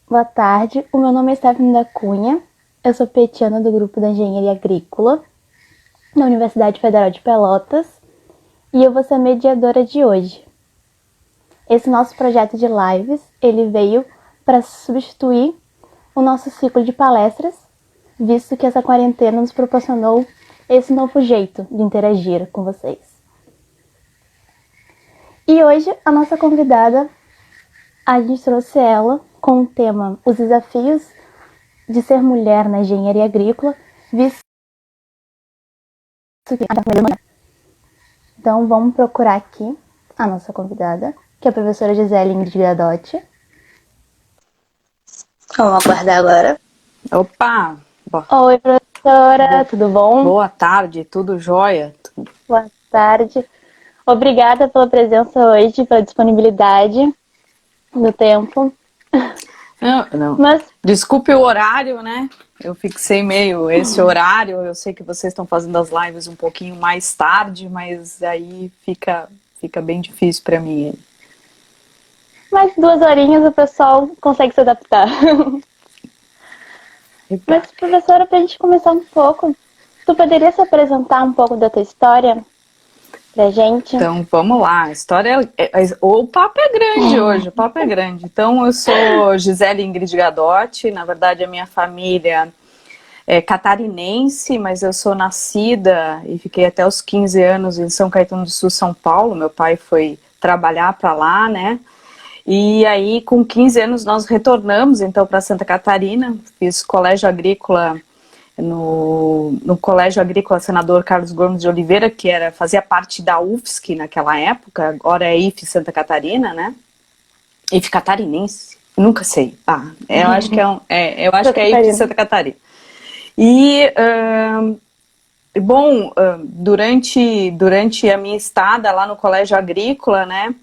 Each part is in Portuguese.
Boa tarde, o meu nome é Stephanie da Cunha, eu sou petiana do grupo da Engenharia Agrícola na Universidade Federal de Pelotas e eu vou ser a mediadora de hoje. Esse nosso projeto de lives, ele veio para substituir o nosso ciclo de palestras, visto que essa quarentena nos proporcionou esse novo jeito de interagir com vocês. E hoje a nossa convidada, a gente trouxe ela com o tema Os Desafios de Ser Mulher na Engenharia Agrícola, visto que Então vamos procurar aqui a nossa convidada, que é a professora Gisele Ingrid Gadotti. Vamos aguardar agora. Opa! Oi, professora, tudo bom? Boa tarde, tudo jóia? Boa tarde. Obrigada pela presença hoje, pela disponibilidade do tempo. Não. Desculpe o horário, né? Eu fixei meio esse horário. Eu sei que vocês estão fazendo as lives um pouquinho mais tarde, mas aí fica bem difícil para mim. Mais 2 horinhas o pessoal consegue se adaptar. Mas, professora, para a gente começar um pouco, tu poderia se apresentar um pouco da tua história pra gente? Então, vamos lá. A história o papo é grande hoje, o papo é grande. Então, eu sou Gisele Ingrid Gadotti. Na verdade, a minha família é catarinense, mas eu sou nascida e fiquei até os 15 anos em São Caetano do Sul, São Paulo. Meu pai foi trabalhar para lá, né? E aí, com 15 anos, nós retornamos, então, para Santa Catarina. Fiz colégio agrícola no Colégio Agrícola Senador Carlos Gomes de Oliveira, que fazia parte da UFSC naquela época, agora é IF Santa Catarina, né? IF Catarinense? Nunca sei. Eu acho que é IF Santa Catarina. E, durante a minha estada lá no Colégio Agrícola, né,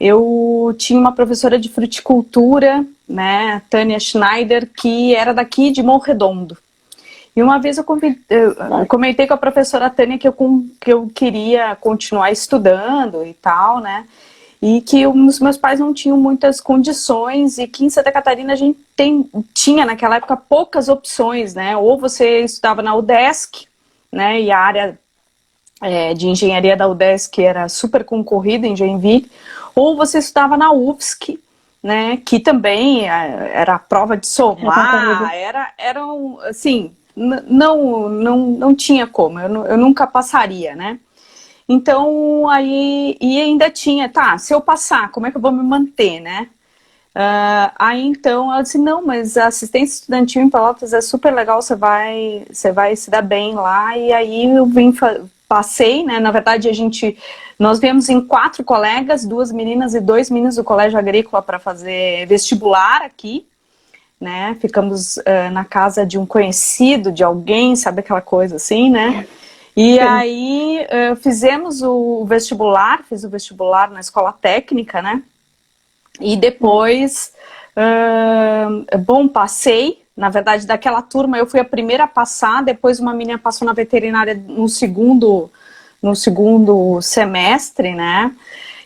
eu tinha uma professora de fruticultura, né, Tânia Schneider, que era daqui de Morro Redondo. E uma vez eu comentei com a professora Tânia que eu queria continuar estudando e tal, né, e que os meus pais não tinham muitas condições e que em Santa Catarina a gente tinha naquela época poucas opções, né, ou você estudava na UDESC, né, e a área de engenharia da UDESC era super concorrida em Joinville, ou você estudava na UFSC, né, que também era a prova de somar, assim, não tinha como, eu nunca passaria, né. Então, aí, e ainda tinha, se eu passar, como é que eu vou me manter, né? Aí, então, ela disse, não, mas a assistência estudantil em Pelotas é super legal, você vai se dar bem lá, e aí eu passei, né, na verdade nós viemos em 4 colegas, 2 meninas e 2 meninos do Colégio Agrícola para fazer vestibular aqui, né, ficamos na casa de um conhecido, de alguém, sabe aquela coisa assim, né? E aí fizemos o vestibular, fiz o vestibular na escola técnica, né? E depois, passei. Na verdade, daquela turma eu fui a primeira a passar, depois uma menina passou na veterinária no segundo semestre, né?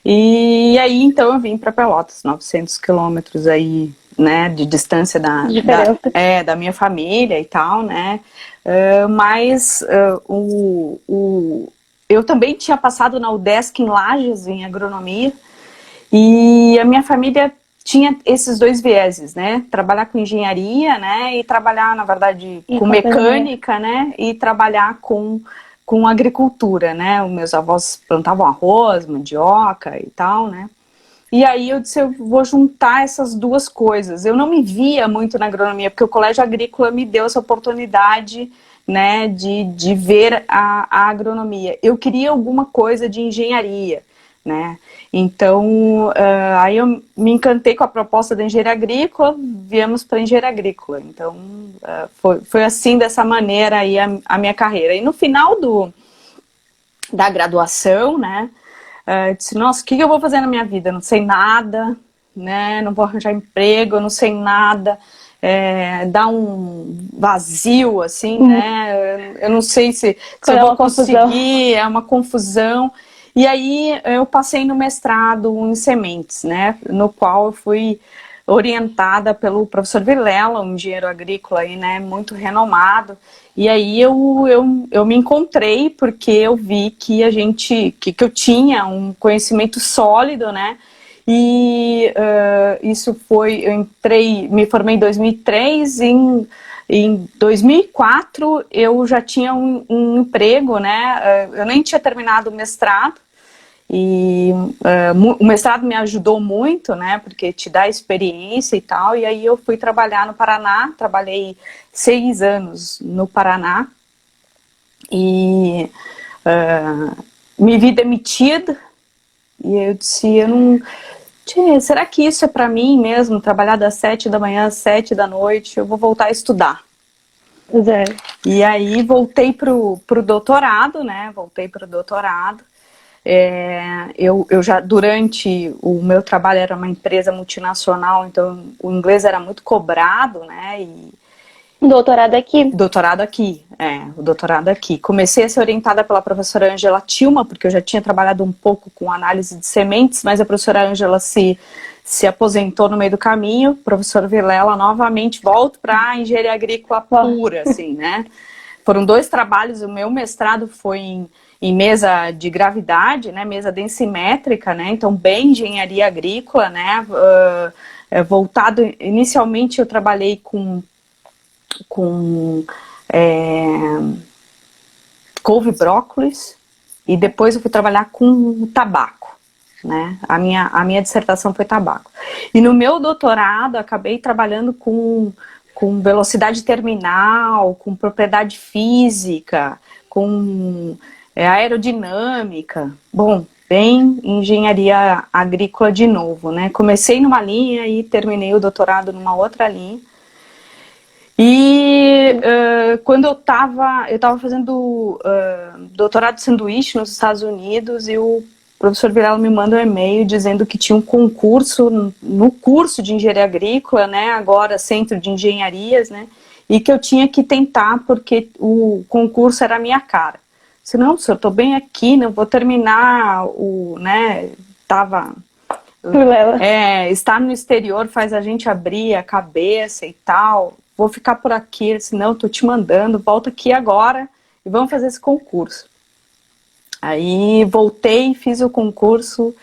E aí, então, eu vim para Pelotas, 900 quilômetros aí, né, de distância da minha família e tal, né? Mas eu também tinha passado na UDESC em Lages, em agronomia, e a minha família tinha esses 2 vieses, né? Trabalhar com engenharia, né? E trabalhar, na verdade, com mecânica, né? E trabalhar com agricultura, né? Os meus avós plantavam arroz, mandioca e tal, né? E aí eu disse, eu vou juntar essas 2 coisas. Eu não me via muito na agronomia, porque o Colégio Agrícola me deu essa oportunidade, né, de ver a agronomia. Eu queria alguma coisa de engenharia, né? Então, aí eu me encantei com a proposta da engenharia agrícola, viemos para a engenharia agrícola. Então, foi assim, dessa maneira aí a minha carreira. E no final da graduação, né, disse, nossa, o que eu vou fazer na minha vida? Eu não sei nada, né, não vou arranjar emprego, eu não sei nada, dá um vazio, assim, né, eu não sei se eu vou conseguir, é uma confusão. E aí eu passei no mestrado em sementes, né, no qual eu fui orientada pelo professor Vilela, um engenheiro agrícola aí, né, muito renomado. E aí eu me encontrei porque eu vi que que eu tinha um conhecimento sólido, né? E isso foi, me formei em 2003, em 2004 eu já tinha um emprego, né? Eu nem tinha terminado o mestrado. E o mestrado me ajudou muito, né, porque te dá experiência e tal, e aí eu fui trabalhar no Paraná, trabalhei 6 anos no Paraná, e me vi demitida, e eu disse, eu não... Tchê, será que isso é para mim mesmo, trabalhar das 7 da manhã às 7 da noite, eu vou voltar a estudar. Zé. E aí voltei pro doutorado, né, voltei pro doutorado. Eu já, durante o meu trabalho, era uma empresa multinacional, então o inglês era muito cobrado, né, e Doutorado aqui? o doutorado aqui. Comecei a ser orientada pela professora Ângela Tilma, porque eu já tinha trabalhado um pouco com análise de sementes, mas a professora Ângela se aposentou no meio do caminho. O professor Vilela novamente volta para a engenharia agrícola pura, assim, né. Foram 2 trabalhos, o meu mestrado foi em mesa de gravidade, né, mesa densimétrica, né, então bem engenharia agrícola, né, voltado, inicialmente eu trabalhei com couve brócolis, e depois eu fui trabalhar com tabaco, né, a minha dissertação foi tabaco. E no meu doutorado acabei trabalhando com velocidade terminal, com propriedade física, com aerodinâmica, bom, bem engenharia agrícola de novo, né? Comecei numa linha e terminei o doutorado numa outra linha. E quando eu estava fazendo doutorado de sanduíche nos Estados Unidos, e o professor Vilela me manda um e-mail dizendo que tinha um concurso no curso de engenharia agrícola, né, agora Centro de Engenharias, né, e que eu tinha que tentar porque o concurso era a minha cara. Se não, senhor, estou bem aqui, não vou terminar né, estar no exterior faz a gente abrir a cabeça e tal, vou ficar por aqui, senão estou te mandando, volta aqui agora e vamos fazer esse concurso. Aí voltei, fiz o concurso,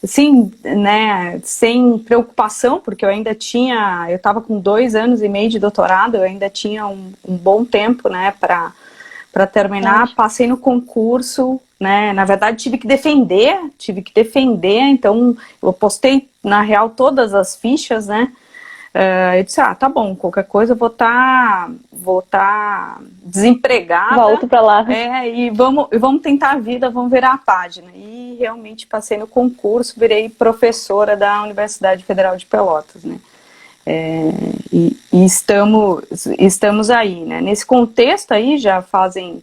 assim, né, sem preocupação, porque eu estava com 2 anos e meio de doutorado, eu ainda tinha um bom tempo, né, para terminar. Passei no concurso, né, na verdade tive que defender, então eu postei, na real, todas as fichas, né, eu disse, tá bom, qualquer coisa eu vou tá desempregada. Volto pra lá. E vamos tentar a vida, vamos virar a página. E realmente passei no concurso, virei professora da Universidade Federal de Pelotas, né. E estamos aí, né. Nesse contexto aí já fazem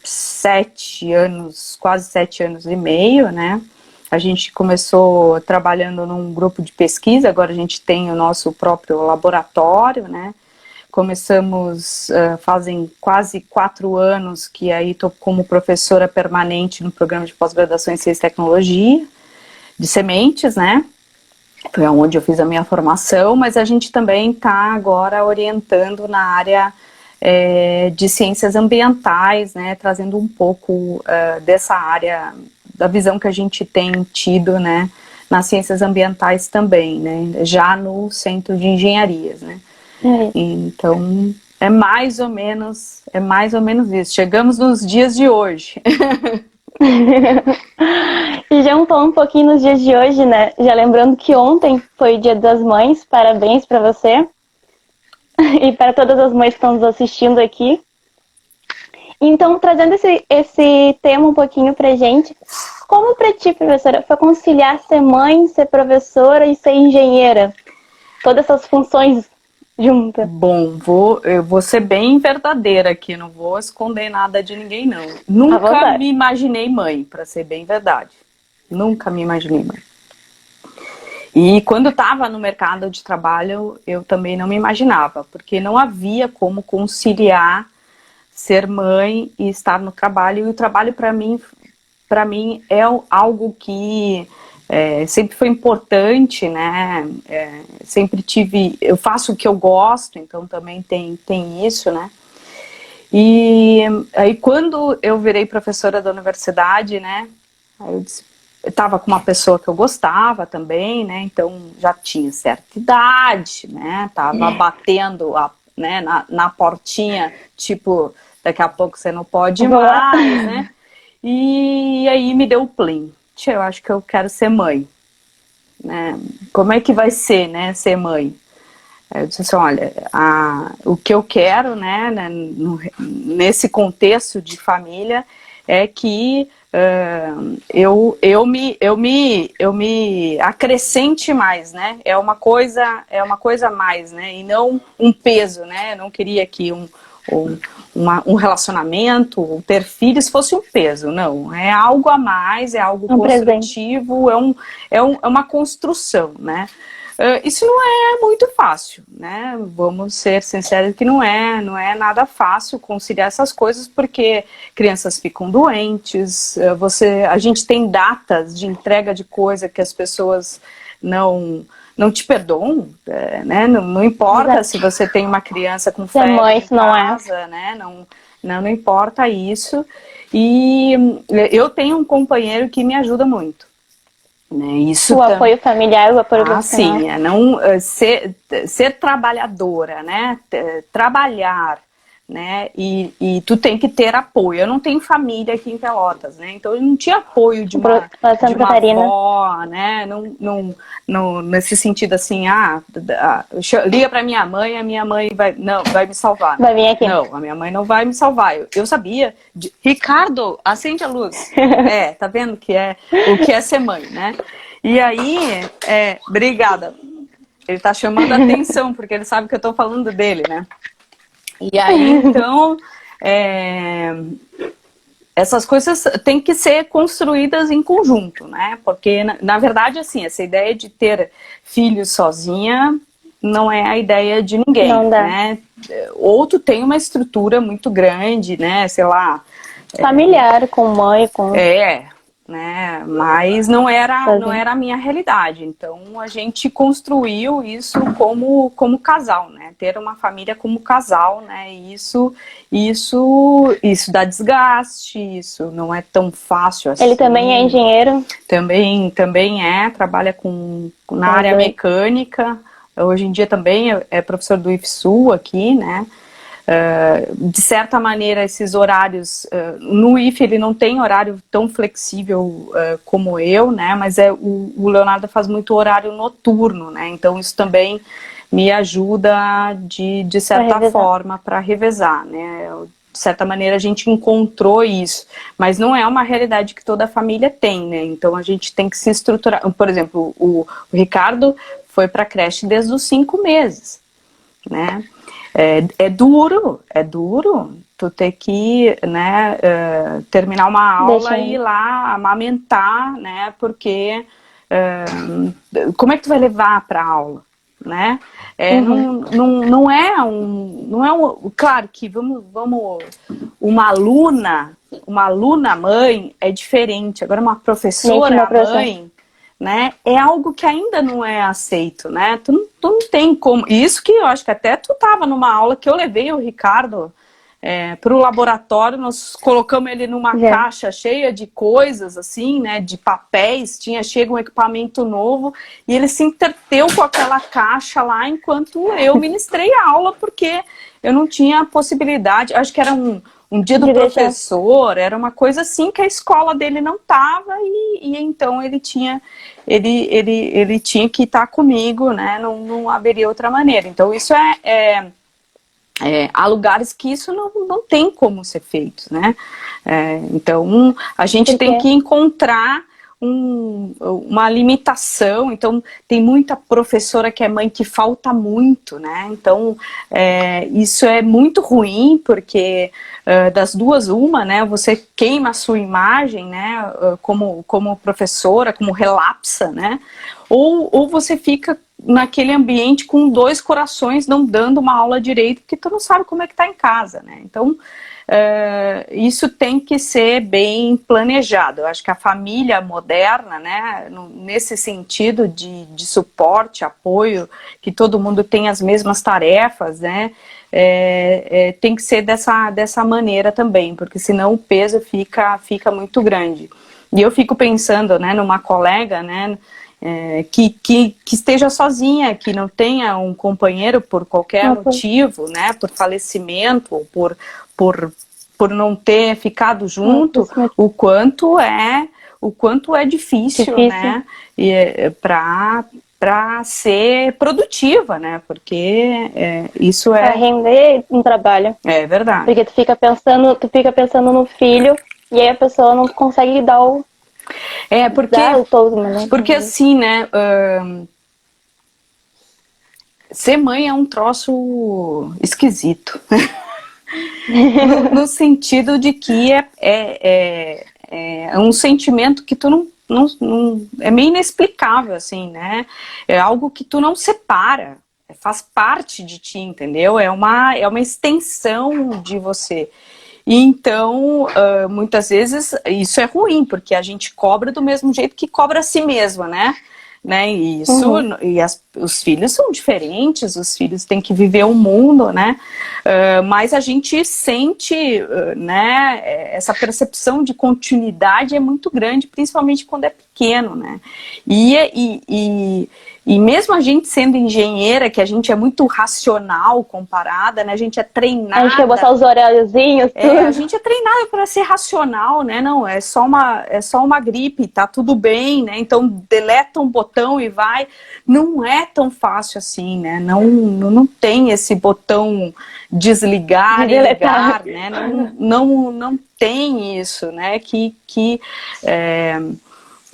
7 anos, quase 7 anos e meio, né. A gente começou trabalhando num grupo de pesquisa, agora a gente tem o nosso próprio laboratório, né? Começamos, fazem quase 4 anos que aí estou como professora permanente no programa de pós-graduação em Ciência e Tecnologia, de sementes, né? Foi onde eu fiz a minha formação, mas a gente também está agora orientando na área de ciências ambientais, né? Trazendo um pouco dessa área, da visão que a gente tem tido, né, nas ciências ambientais também, né, já no Centro de Engenharias, né. Então, é mais ou menos isso. Chegamos nos dias de hoje. E já falando um pouquinho nos dias de hoje, né, já lembrando que ontem foi o Dia das Mães, parabéns para você e para todas as mães que estão nos assistindo aqui. Então, trazendo esse tema um pouquinho pra gente, como pra ti, professora, foi conciliar ser mãe, ser professora e ser engenheira? Todas essas funções juntas. Bom, eu vou ser bem verdadeira aqui, não vou esconder nada de ninguém, não. Nunca me imaginei mãe, pra ser bem verdade. Nunca me imaginei mãe. E quando estava no mercado de trabalho, eu também não me imaginava, porque não havia como conciliar ser mãe e estar no trabalho. E o trabalho para mim é algo que sempre foi importante, né? Sempre tive, eu faço o que eu gosto, então também tem isso, né? E aí quando eu virei professora da universidade, né? Aí eu estava com uma pessoa que eu gostava também, né? Então já tinha certa idade, né? Tava batendo né, na portinha, tipo, daqui a pouco você não pode mais, né? E aí me deu o plim. Tia, eu acho que eu quero ser mãe, né? Como é que vai ser, né, ser mãe? Aí eu disse assim, olha, o que eu quero, né, nesse contexto de família, é que eu me acrescente mais, né? É uma coisa a mais, né? E não um peso, né? Eu não queria que um relacionamento, ou ter filhos fosse um peso, não. É algo a mais, é algo construtivo, é uma construção, né? Isso não é muito fácil, né? Vamos ser sinceros que não é nada fácil conciliar essas coisas, porque crianças ficam doentes, a gente tem datas de entrega de coisa que as pessoas não te perdoam, né? Não importa Exato. Se você tem uma criança com febre em casa, né? Não importa isso. E eu tenho um companheiro que me ajuda muito. Né, isso o apoio familiar, o apoio profissional. Sim, não ser trabalhadora, né? Trabalhar, né? E tu tem que ter apoio. Eu não tenho família aqui em Pelotas, né? Então eu não tinha apoio de uma avó, né? Nesse sentido assim, liga pra minha mãe, a minha mãe vai me salvar. Vai vir aqui. Não, a minha mãe não vai me salvar. Eu sabia. Ricardo, acende a luz. Tá vendo o que é ser mãe, né? E aí, obrigada. Ele tá chamando a atenção, porque ele sabe que eu tô falando dele, né? E aí, então, essas coisas têm que ser construídas em conjunto, né? Porque, na verdade, assim, essa ideia de ter filhos sozinha não é a ideia de ninguém, não dá. Né? Ou tu tem uma estrutura muito grande, né? Sei lá... familiar, com mãe, com... né? Mas não era a minha realidade. Então a gente construiu isso como casal, né? Ter uma família como casal, né? E isso dá desgaste, isso não é tão fácil assim. Ele também é engenheiro? Também trabalha na área mecânica. Hoje em dia também é professor do IFSU aqui, né? De certa maneira, esses horários, no IF ele não tem horário tão flexível como eu, né, mas o Leonardo faz muito horário noturno, né, então isso também me ajuda de certa forma para revezar, né, de certa maneira a gente encontrou isso, mas não é uma realidade que toda a família tem, né, então a gente tem que se estruturar. Por exemplo, o Ricardo foi para a creche desde os 5 meses, né. É duro tu ter que, né, terminar uma aula e ir lá amamentar, né, porque como é que tu vai levar para a aula, né? Não é claro que vamos uma aluna mãe é diferente, agora uma professora mãe, né, é algo que ainda não é aceito, né, tu não tem como, isso que eu acho que até tu tava numa aula que eu levei o Ricardo para o laboratório, nós colocamos ele numa caixa cheia de coisas, assim, né, de papéis, chega um equipamento novo, e ele se entreteu com aquela caixa lá, enquanto eu ministrei a aula, porque eu não tinha possibilidade, acho que era um dia do professor, era uma coisa assim que a escola dele não estava, e então ele tinha que estar comigo, né? Não haveria outra maneira. Então isso há lugares que isso não tem como ser feito, né? Então a gente tem que encontrar uma limitação. Então tem muita professora que é mãe que falta muito, né? Então isso é muito ruim, porque das duas uma, né? Você queima a sua imagem, né? Como professora, como relapsa, né? Ou você fica naquele ambiente com 2 corações não dando uma aula direito, porque tu não sabe como é que tá em casa, né? Então isso tem que ser bem planejado. Eu acho que a família moderna, né, nesse sentido de suporte, apoio, que todo mundo tem as mesmas tarefas, né, tem que ser dessa maneira também, porque senão o peso fica muito grande. E eu fico pensando, né, numa colega, né, que esteja sozinha, que não tenha um companheiro por qualquer motivo, né, por falecimento, ou por não ter ficado junto, o quanto é difícil, né, para ser produtiva, né, porque isso Pra render um trabalho. É verdade. Porque tu fica pensando no filho e aí a pessoa não consegue dar o porque assim, né, ser mãe é um troço esquisito. no sentido de que é um sentimento que tu não é meio inexplicável, assim, né? É algo que tu não separa, faz parte de ti, entendeu? É uma extensão de você. E então, muitas vezes, isso é ruim, porque a gente cobra do mesmo jeito que cobra a si mesma, né? E isso, os filhos são diferentes, os filhos têm que viver o mundo, né? Mas a gente sente, né? Essa percepção de continuidade é muito grande, principalmente quando é pequeno, né? E mesmo a gente sendo engenheira, que a gente é muito racional comparada, né? A gente é treinada. A gente quer botar os horáriozinhos. A gente é treinada para ser racional, né? Não, é só uma gripe, tá tudo bem, né? Então deleta um botão e vai. Não é tão fácil assim, né? Não tem esse botão desligar e ligar, né? Não tem isso, né?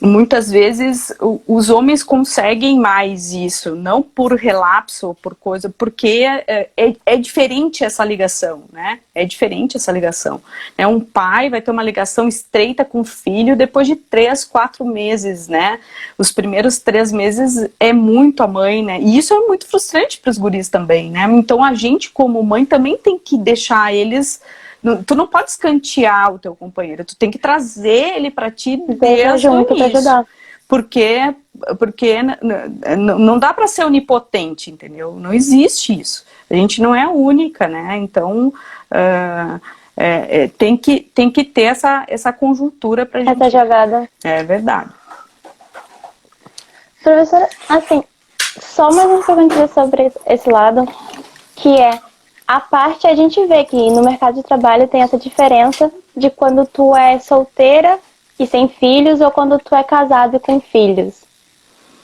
Muitas vezes os homens conseguem mais isso, não por relapso ou por coisa, porque é diferente essa ligação, né? É diferente essa ligação. Um pai vai ter uma ligação estreita com o filho depois de 3, 4 meses, né? Os primeiros 3 meses é muito a mãe, né? E isso é muito frustrante para os guris também, né? Então a gente como mãe também tem que deixar eles... Tu não pode escantear o teu companheiro, tu tem que trazer ele para ti desde o início. Porque não dá para ser onipotente, entendeu? Não existe isso. A gente não é única, né? Então tem que ter essa conjuntura pra gente. Essa jogada. É verdade. Professora, assim, só mais uma pergunta sobre esse lado, que é a gente vê que no mercado de trabalho tem essa diferença de quando tu é solteira e sem filhos ou quando tu é casado e com filhos.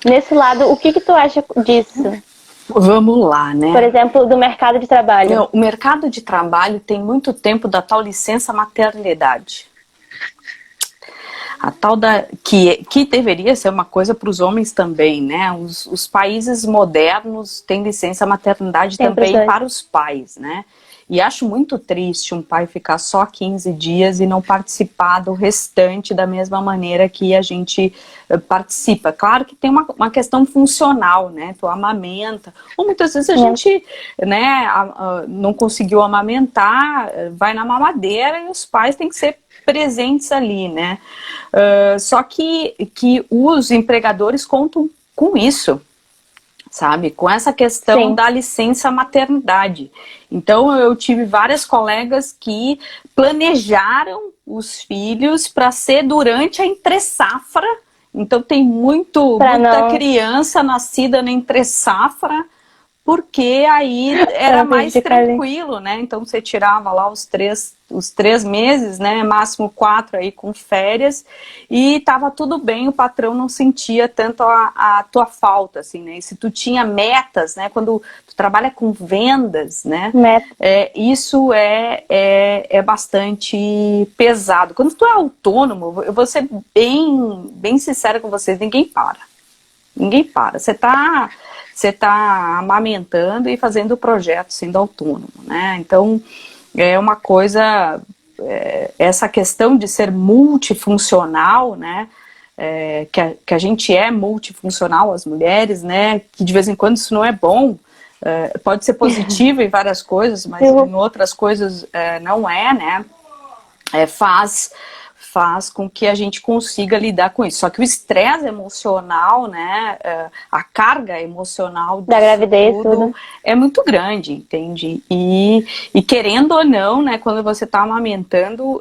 Nesse lado, o que tu acha disso? Vamos lá, né? Por exemplo, do mercado de trabalho. O mercado de trabalho tem muito tempo da tal licença maternidade. A tal que deveria ser uma coisa para os homens também, né? Os países modernos têm licença maternidade também para os pais, né? E acho muito triste um pai ficar só 15 dias e não participar do restante da mesma maneira que a gente participa. Claro que tem uma questão funcional, né? Tu amamenta, ou muitas vezes a gente, né, não conseguiu amamentar, vai na mamadeira e os pais têm que ser presentes ali, né? Só que os empregadores contam com isso, sabe? Com essa questão da licença maternidade. Então eu tive várias colegas que planejaram os filhos para ser durante a entre-safra. Então tem muita criança nascida na entre-safra, porque aí era mais tranquilo, né? Então você tirava lá os 3 meses, né? Máximo 4 aí com férias, e tava tudo bem, o patrão não sentia tanto a tua falta, assim, né? E se tu tinha metas, né? Quando tu trabalha com vendas, né? Isso é bastante pesado. Quando tu é autônomo, eu vou ser bem sincera com vocês, ninguém para. Ninguém para. Você tá amamentando e fazendo o projeto, sendo autônomo, né? Então, é uma coisa... essa questão de ser multifuncional, né? Que a gente é multifuncional, as mulheres, né? Que de vez em quando isso não é bom. pode ser positivo em várias coisas, mas em outras coisas não é, né? Faz com que a gente consiga lidar com isso. Só que o estresse emocional, né, a carga emocional da gravidez, tudo é muito grande, entende? E querendo ou não, né, quando você está amamentando,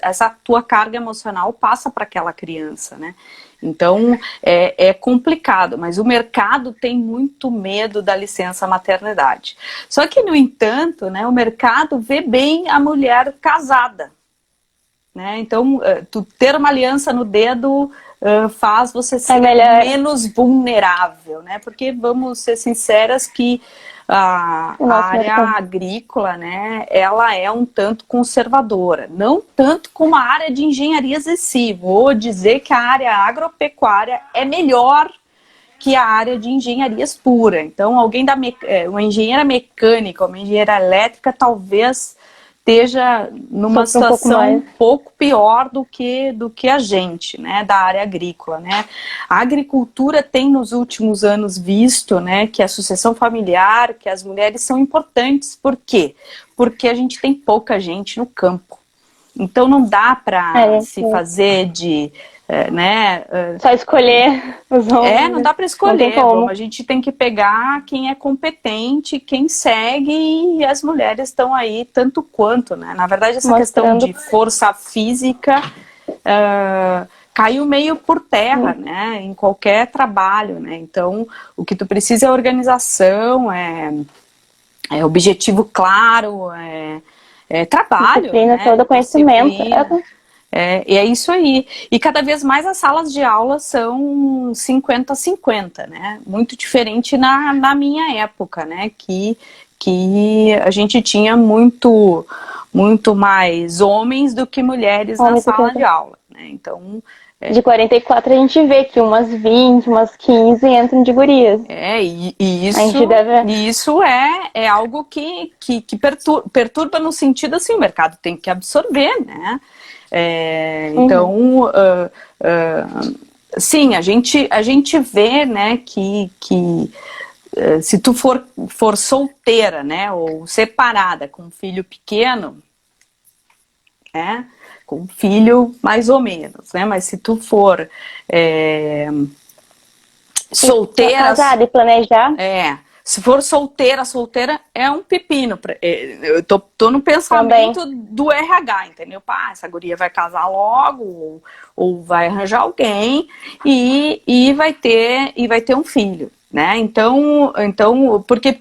essa tua carga emocional passa para aquela criança, né? Então, é complicado, mas o mercado tem muito medo da licença maternidade. Só que, no entanto, né, o mercado vê bem a mulher casada. Né? Então, tu ter uma aliança no dedo faz você ser menos vulnerável, né? Porque, vamos ser sinceras, que a área agrícola, né, ela é um tanto conservadora, não tanto como a área de engenharia exercícia. Vou dizer que a área agropecuária é melhor que a área de engenharias pura. Então, alguém uma engenheira mecânica, uma engenheira elétrica, talvez esteja numa situação um pouco pior do que a gente, né, da área agrícola, né. A agricultura tem nos últimos anos visto, né, que a sucessão familiar, que as mulheres são importantes. Por quê? Porque a gente tem pouca gente no campo. Então não dá para se fazer de... né, só escolher os homens. Não dá para escolher. A gente tem que pegar quem é competente, quem segue, e as mulheres estão aí tanto quanto, né? Na verdade, essa questão de força física caiu meio por terra, né? Em qualquer trabalho, né? Então, o que tu precisa é organização, é objetivo claro, trabalho, disciplina, né? Todo conhecimento. E é isso aí. E cada vez mais as salas de aula são 50-50, né? Muito diferente na minha época, né? Que a gente tinha muito mais homens do que mulheres na sala de aula, né? Então... De 44 a gente vê que umas 20, umas 15 entram de gurias. Isso é algo que perturba no sentido assim, o mercado tem que absorver, né? Então, sim, a gente vê, né, que se tu for solteira, né, ou separada com um filho pequeno, né, com um filho mais ou menos, né, mas se tu for solteira... casada e planejar... Se for solteira é um pepino. Eu tô no pensamento também do RH, entendeu? Essa guria vai casar logo, ou vai arranjar alguém e vai ter um filho, né? Então porque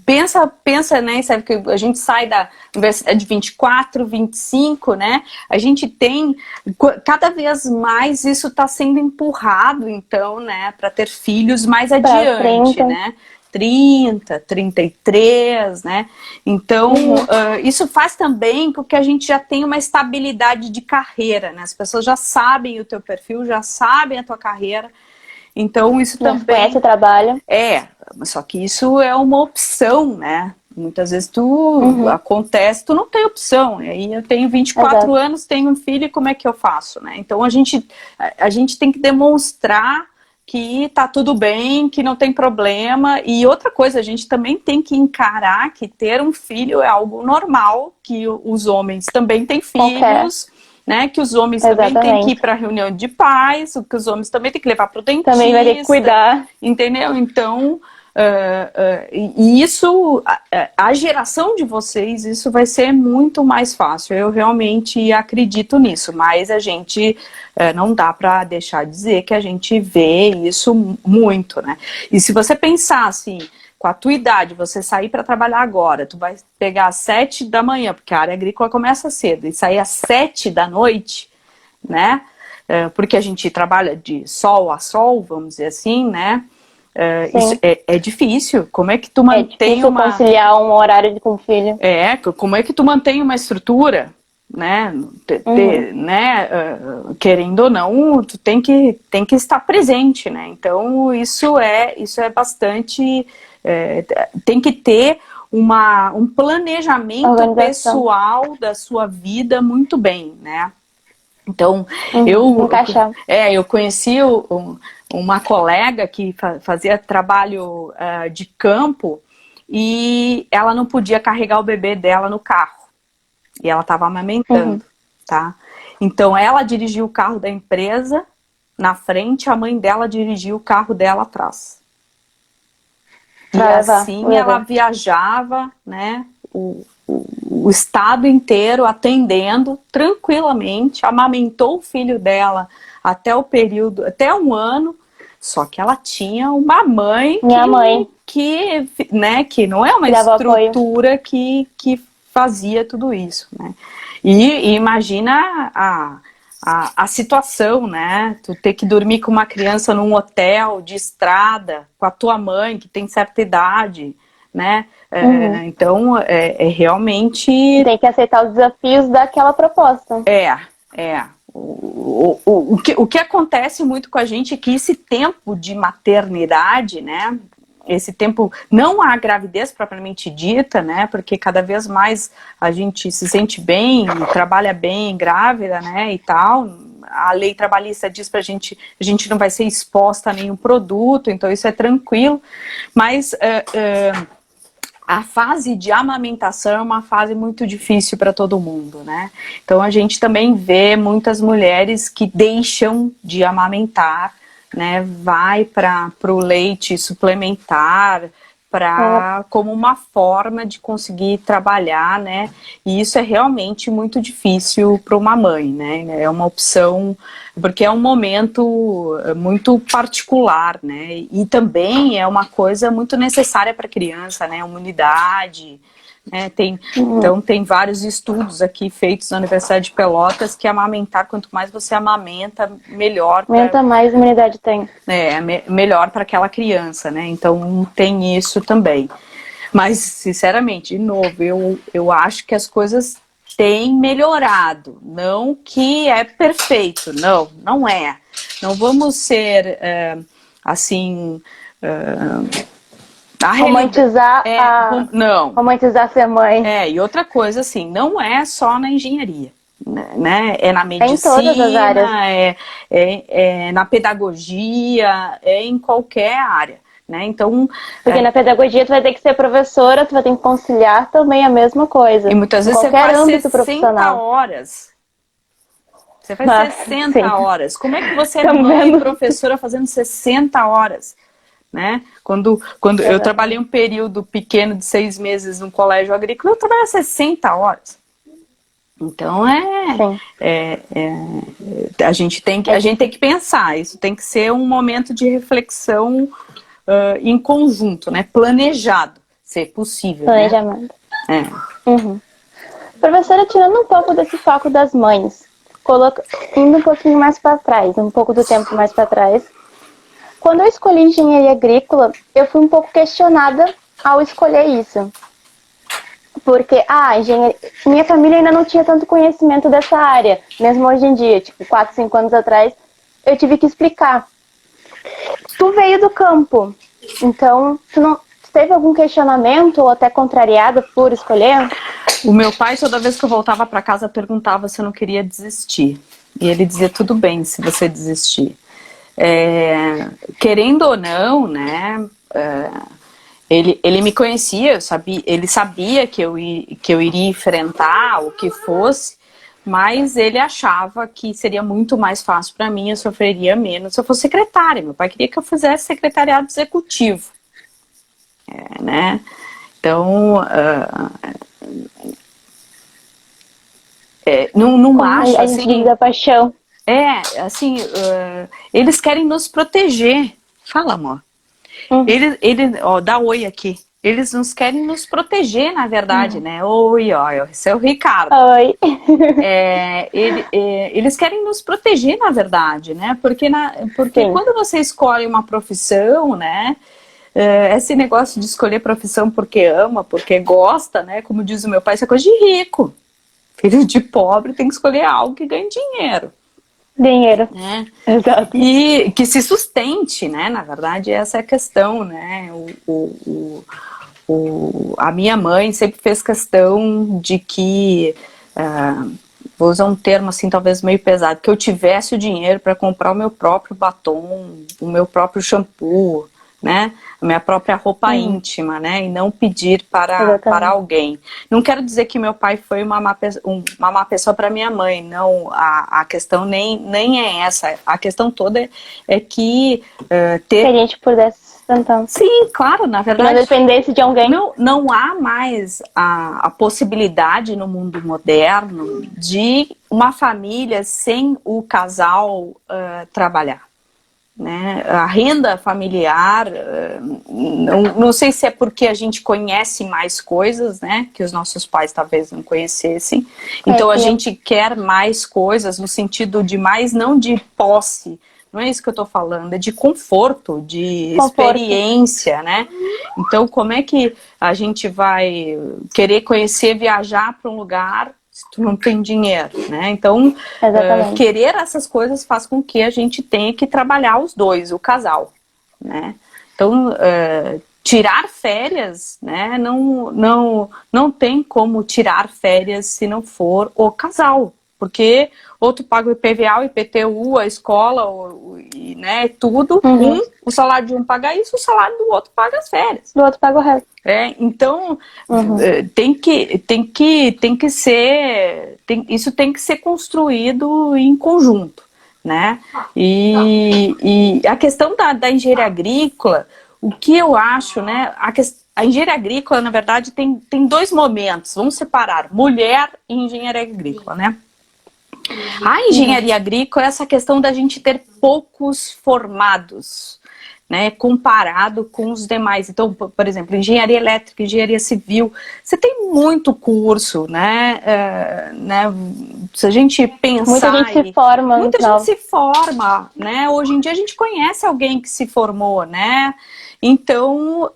pensa, né, sabe, que a gente sai da universidade de 24, 25, né? A gente tem, cada vez mais isso está sendo empurrado, então, né, para ter filhos mais adiante, né? 30, 33, né? Então, isso faz também com que a gente já tenha uma estabilidade de carreira, né? As pessoas já sabem o teu perfil, já sabem a tua carreira. Então, isso também... Conhece o trabalho. Só que isso é uma opção, né? Muitas vezes acontece, tu não tem opção. E aí eu tenho 24 anos, tenho um filho, e como é que eu faço, né? Então, a gente tem que demonstrar que tá tudo bem, que não tem problema. E outra coisa, a gente também tem que encarar que ter um filho é algo normal, que os homens também têm filhos, né? Que os homens também têm que ir para reunião de pais, que os homens também têm que levar para o dentista. Também vai ter que cuidar. Entendeu? Então, e isso, a geração de vocês, isso vai ser muito mais fácil. Eu realmente acredito nisso, mas a gente não dá para deixar de dizer que a gente vê isso muito, né? E se você pensar assim, com a tua idade, você sair para trabalhar agora, tu vai pegar às 7 da manhã, porque a área agrícola começa cedo, e sair às 7 da noite, né? Porque a gente trabalha de sol a sol, vamos dizer assim, né? Isso é difícil. Como é que tu mantém conciliar um horário com o filho? Como é que tu mantém uma estrutura, né? Querendo ou não, tu tem que estar presente, né? Então isso é bastante... tem que ter um planejamento pessoal da sua vida muito bem, né? Então, eu conheci uma colega que fazia trabalho de campo e ela não podia carregar o bebê dela no carro. E ela estava amamentando, tá? Então ela dirigiu o carro da empresa na frente, a mãe dela dirigiu o carro dela atrás. E assim ela viajava, né, o estado inteiro atendendo tranquilamente, amamentou o filho dela até o período, até 1 ano, só que ela tinha uma mãe que não é uma estrutura que fazia tudo isso, né? E imagina a situação, né? Tu ter que dormir com uma criança num hotel de estrada, com a tua mãe que tem certa idade, né? Então, realmente... Tem que aceitar os desafios daquela proposta. O que acontece muito com a gente é que esse tempo de maternidade, né? Esse tempo, não a gravidez propriamente dita, né? Porque cada vez mais a gente se sente bem, trabalha bem, grávida, né? E tal. A lei trabalhista diz pra gente, a gente não vai ser exposta a nenhum produto, então isso é tranquilo. Mas a fase de amamentação é uma fase muito difícil para todo mundo, né? Então a gente também vê muitas mulheres que deixam de amamentar, né? Vai para o leite suplementar, como uma forma de conseguir trabalhar, né? E isso é realmente muito difícil para uma mãe, né? É uma opção, porque é um momento muito particular, né? E também é uma coisa muito necessária para a criança, né? Imunidade, né? Então tem vários estudos aqui feitos na Universidade de Pelotas que amamentar, quanto mais você amamenta, melhor. Mais imunidade tem. Melhor para aquela criança, né? Então tem isso também. Mas, sinceramente, de novo, eu acho que as coisas têm melhorado. Não que é perfeito, não é. Não vamos ser, assim... romantizar romantizar ser mãe. E outra coisa, assim, não é só na engenharia, né? É na medicina, em todas as áreas. É na pedagogia, é em qualquer área, né? Então, porque na pedagogia tu vai ter que ser professora, tu vai ter que conciliar também a mesma coisa. E muitas vezes você faz 60 horas. Você faz 60 horas. Como é que você é mãe e professora fazendo 60 horas? Né? Quando eu trabalhei um período pequeno de 6 meses num colégio agrícola, eu trabalhava 60 horas. Então a gente tem que pensar, isso tem que ser um momento de reflexão em conjunto, né? Planejado, se possível. Planejamento. Né? Professora, tirando um pouco desse foco das mães, indo um pouquinho mais para trás, um pouco do tempo mais para trás, quando eu escolhi engenharia agrícola, eu fui um pouco questionada ao escolher isso. Porque, minha família ainda não tinha tanto conhecimento dessa área. Mesmo hoje em dia, tipo, 4, 5 anos atrás, eu tive que explicar. Tu veio do campo, então, tu teve algum questionamento ou até contrariada por escolher? O meu pai, toda vez que eu voltava para casa, perguntava se eu não queria desistir. E ele dizia, tudo bem se você desistir. Querendo ou não, né, ele me conhecia, ele sabia que eu iria enfrentar o que fosse, mas ele achava que seria muito mais fácil para mim, eu sofreria menos se eu fosse secretária. Meu pai queria que eu fizesse secretariado executivo, né? Então, não acho assim... da paixão. Assim, eles querem nos proteger. Fala, amor. Dá oi aqui. Eles nos querem nos proteger, na verdade, né? Oi, esse é o Ricardo. Oi. Eles querem nos proteger, na verdade, né? Porque quando você escolhe uma profissão, né? Esse negócio de escolher profissão porque ama, porque gosta, né? Como diz o meu pai, isso é coisa de rico. Filho de pobre tem que escolher algo que ganhe dinheiro. Né? Exato. E que se sustente, né? Na verdade, essa é a questão, né? A minha mãe sempre fez questão de que vou usar um termo assim talvez meio pesado, que eu tivesse o dinheiro para comprar o meu próprio batom, o meu próprio shampoo, né? A minha própria roupa íntima, né? E não pedir para alguém. Não quero dizer que meu pai foi uma má pessoa para minha mãe, não. A questão nem é essa. A questão toda é que que a gente pudesse sustentar. Sim, claro, na verdade. Que não dependesse de alguém. Não há mais a possibilidade no mundo moderno de uma família sem o casal trabalhar. Né? A renda familiar, não sei se é porque a gente conhece mais coisas, né, que os nossos pais talvez não conhecessem, então a gente quer mais coisas no sentido de mais, não de posse, não é isso que eu tô falando, é de conforto, de experiência, né? Então como é que a gente vai querer conhecer, viajar para um lugar se tu não tem dinheiro, né? Então, querer essas coisas faz com que a gente tenha que trabalhar os dois, o casal, né? Então, tirar férias, né? Não tem como tirar férias se não for o casal, porque ou tu paga o IPVA, o IPTU, a escola, né? Tudo. O salário de um paga isso, o salário do outro paga as férias. Do outro paga o resto. Então isso tem que ser construído em conjunto, né? E a questão da engenharia agrícola, o que eu acho, né? A engenharia agrícola, na verdade, tem dois momentos. Vamos separar mulher e engenharia agrícola, né? A engenharia agrícola é essa questão da gente ter poucos formados, né, comparado com os demais. Então, por exemplo, engenharia elétrica, engenharia civil, você tem muito curso, né? Se a gente pensar... Muita gente se forma. Muita gente se forma, né? Hoje em dia a gente conhece alguém que se formou, né? Então...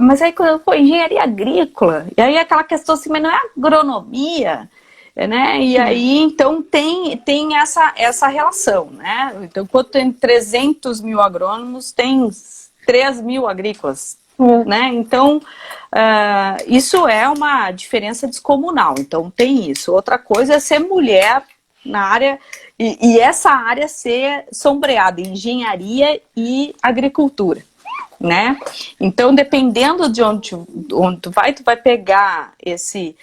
mas aí quando foi engenharia agrícola, e aí aquela questão assim, mas não é agronomia... Né? E aí, então, tem essa relação, né? Então, quando tem 300 mil agrônomos, tem 3 mil agrícolas, né? Então, isso é uma diferença descomunal. Então, tem isso. Outra coisa é ser mulher na área, e essa área ser sombreada em engenharia e agricultura, né? Então, dependendo de onde tu vai pegar esse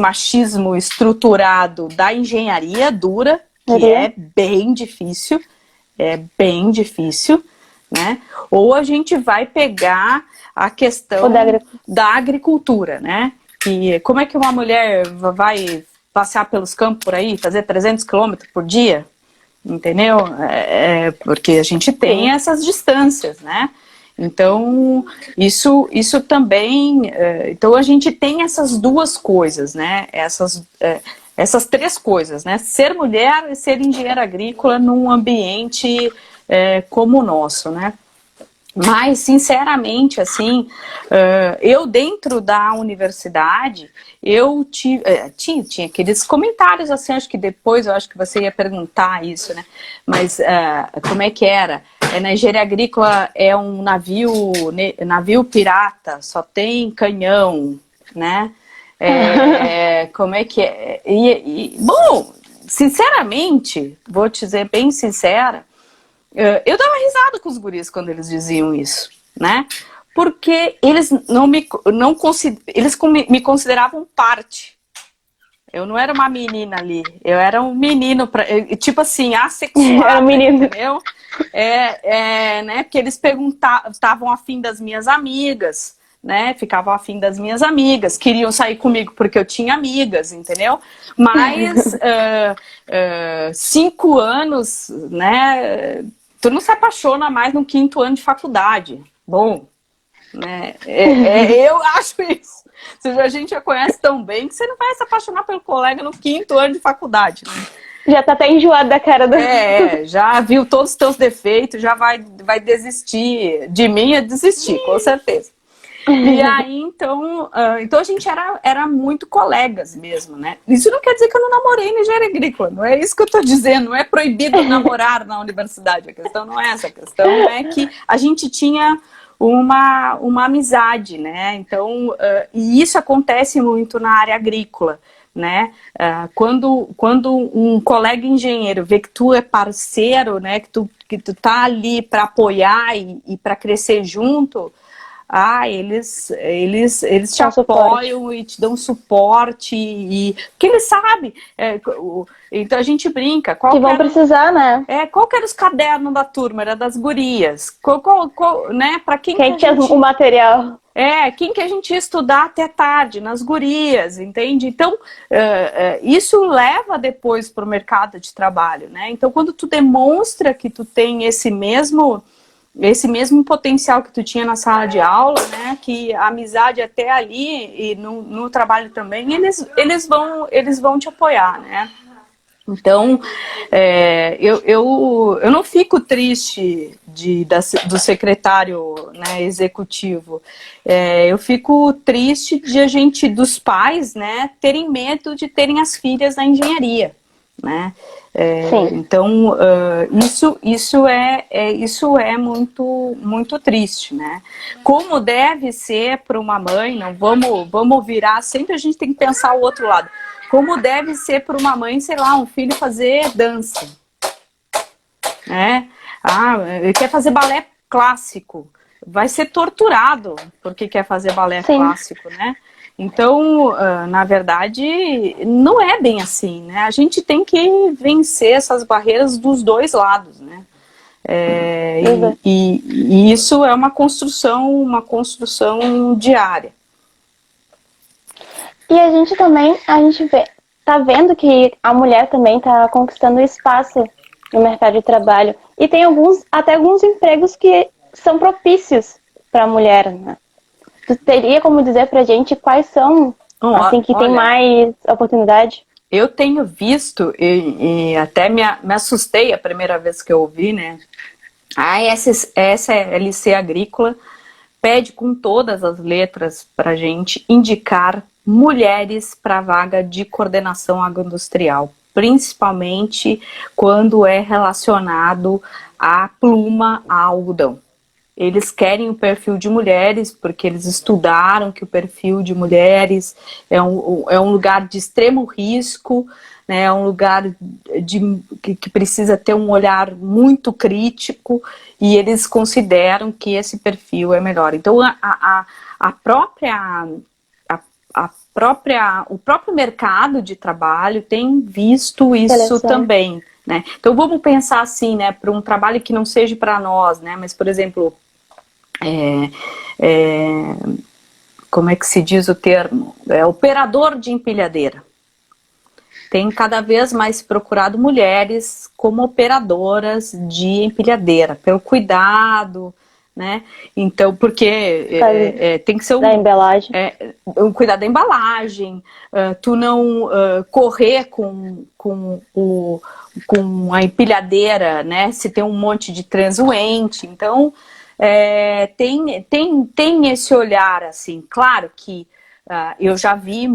machismo estruturado da engenharia dura, que é bem difícil, né? Ou a gente vai pegar a questão da agricultura, né? Que como é que uma mulher vai passear pelos campos por aí, fazer 300 quilômetros por dia, entendeu? Porque a gente tem essas distâncias, né? Então, isso também... então, a gente tem essas duas coisas, né? Essas três coisas, né? Ser mulher e ser engenheira agrícola num ambiente como o nosso, né? Mas, sinceramente, assim, eu dentro da universidade, eu tinha aqueles comentários, assim, acho que depois, eu acho que você ia perguntar isso, né? Mas como é que era? Na engenharia agrícola é um navio pirata, só tem canhão, né? Como é que é? Bom, sinceramente, vou te dizer bem sincera, eu dava risada com os guris quando eles diziam isso, né? Porque eles eles me consideravam parte. Eu não era uma menina ali, eu era um menino, tipo assim, assexuado, era um menino. entendeu? Né? Porque eles estavam afim das minhas amigas, né? Ficavam afim das minhas amigas, queriam sair comigo porque eu tinha amigas, entendeu? Mas 5 anos, né? Tu não se apaixona mais no 5º ano de faculdade. Bom, né? Eu acho isso. A gente já conhece tão bem que você não vai se apaixonar pelo colega no 5º ano de faculdade, né? Já tá até enjoado da cara do... já viu todos os teus defeitos, já vai desistir. De mim é desistir, com certeza. E aí, então a gente era muito colegas mesmo, né? Isso não quer dizer que eu não namorei na engenharia agrícola, não é isso que eu tô dizendo, não é proibido namorar na universidade, a questão não é essa, a questão é que a gente tinha uma amizade, né? Então, e isso acontece muito na área agrícola, né? Quando um colega engenheiro vê que tu é parceiro, né? Que tu tá ali para apoiar e para crescer junto, eles te apoiam e te dão suporte, porque eles sabem. Então a gente brinca. Que vão precisar, né? Qual que era os cadernos da turma? Era das gurias. Né? Para quem que tinha o material? Quem que a gente ia estudar até tarde? Nas gurias, entende? Então, isso leva depois para o mercado de trabalho, né? Então, quando tu demonstra que tu tem esse mesmo potencial que tu tinha na sala de aula, né? Que a amizade até ali e no trabalho também, eles vão te apoiar, né? Então, eu não fico triste do secretário, né, executivo. Eu fico triste dos pais, né, terem medo de terem as filhas na engenharia, né? Então, isso é muito, muito triste, né? Como deve ser para uma mãe, não vamos virar, sempre a gente tem que pensar o outro lado. Como deve ser para uma mãe, sei lá, um filho fazer dança, né? Ele quer fazer balé clássico, vai ser torturado porque quer fazer balé clássico, né? Então, na verdade, não é bem assim, né? A gente tem que vencer essas barreiras dos dois lados, né? E isso é uma construção diária. E a gente tá vendo que a mulher também está conquistando espaço no mercado de trabalho. E tem até alguns empregos que são propícios para a mulher, né? Tu teria como dizer pra gente quais são, assim, que tem mais oportunidade? Eu tenho visto, e até me assustei a primeira vez que eu ouvi, né? A SLC Agrícola pede com todas as letras pra gente indicar mulheres para vaga de coordenação agroindustrial, principalmente quando é relacionado à pluma, a algodão. Eles querem o perfil de mulheres, porque eles estudaram que o perfil de mulheres é um lugar de extremo risco, né, é um lugar que precisa ter um olhar muito crítico, e eles consideram que esse perfil é melhor. Então, o próprio mercado de trabalho tem visto isso também, né? Então, vamos pensar assim, né, para um trabalho que não seja para nós, né, mas, por exemplo, como é que se diz o termo? Operador de empilhadeira. Tem cada vez mais procurado mulheres como operadoras de empilhadeira, pelo cuidado, né? Então, porque tem que ser da embalagem. Um cuidado da embalagem, tu não correr com a empilhadeira, né? Se tem um monte de transuente. Então, tem esse olhar, assim. Claro que eu já vi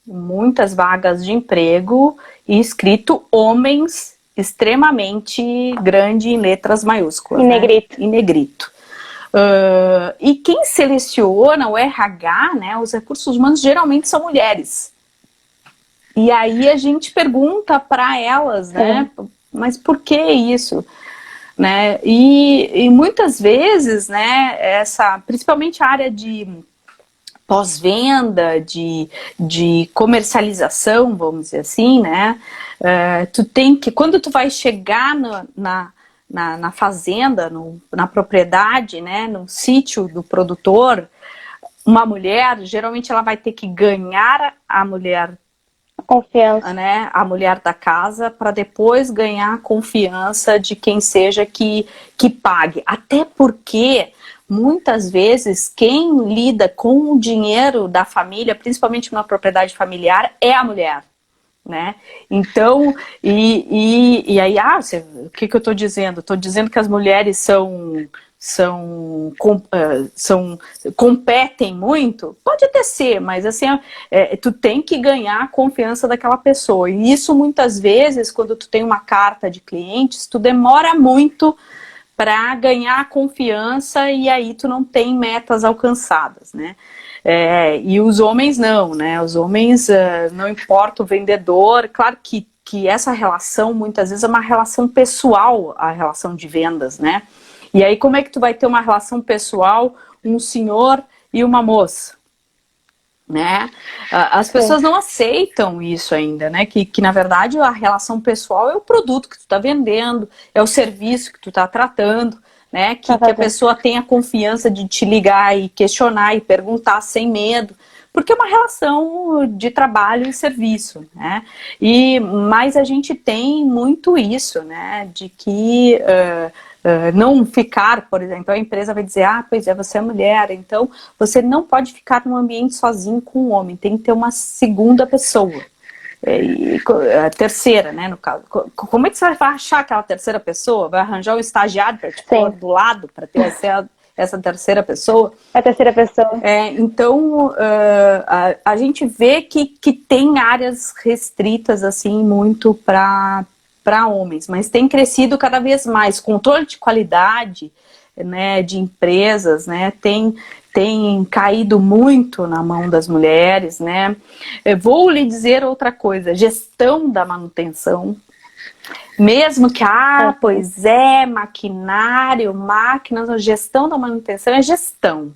muitas vagas de emprego e escrito homens extremamente grande em letras maiúsculas. Em negrito. Né? Em negrito. E quem seleciona o RH, né, os recursos humanos, geralmente são mulheres. E aí a gente pergunta para elas, né, mas por que isso? Né? E muitas vezes, né, principalmente a área de pós-venda, de comercialização, vamos dizer assim, né? Tu tem que, quando tu vai chegar na fazenda, na propriedade, né, no sítio do produtor, uma mulher, geralmente ela vai ter que ganhar a mulher, confiança, né, a mulher da casa, para depois ganhar a confiança de quem seja que pague. Até porque muitas vezes quem lida com o dinheiro da família, principalmente numa propriedade familiar, é a mulher, né? Então, e aí, o que eu estou dizendo? Estou dizendo que as mulheres competem muito? Pode até ser, mas assim, tu tem que ganhar a confiança daquela pessoa. E isso muitas vezes, quando tu tem uma carta de clientes, tu demora muito para ganhar confiança e aí tu não tem metas alcançadas, né? E os homens não, né? Os homens, não importa o vendedor, claro que essa relação muitas vezes é uma relação pessoal, a relação de vendas, né? E aí como é que tu vai ter uma relação pessoal, um senhor e uma moça? Né? As pessoas não aceitam isso ainda, né? Que na verdade a relação pessoal é o produto que tu está vendendo, é o serviço que tu está tratando, né? Que a pessoa tenha confiança de te ligar e questionar e perguntar sem medo, porque é uma relação de trabalho e serviço, né? Mas a gente tem muito isso, né? De que não ficar, por exemplo, a empresa vai dizer, pois é, você é mulher, então você não pode ficar num ambiente sozinho com um homem, tem que ter uma segunda pessoa. A terceira, né, no caso. Como é que você vai achar aquela terceira pessoa? Vai arranjar um estagiário para te pôr do lado, para ter essa terceira pessoa? A terceira pessoa. Então, a gente vê que tem áreas restritas, assim, muito para homens, mas tem crescido cada vez mais. Controle de qualidade, né, de empresas, né, tem caído muito na mão das mulheres, né. Eu vou lhe dizer outra coisa, gestão da manutenção, mesmo que, pois é, maquinário, máquinas, a gestão da manutenção é gestão.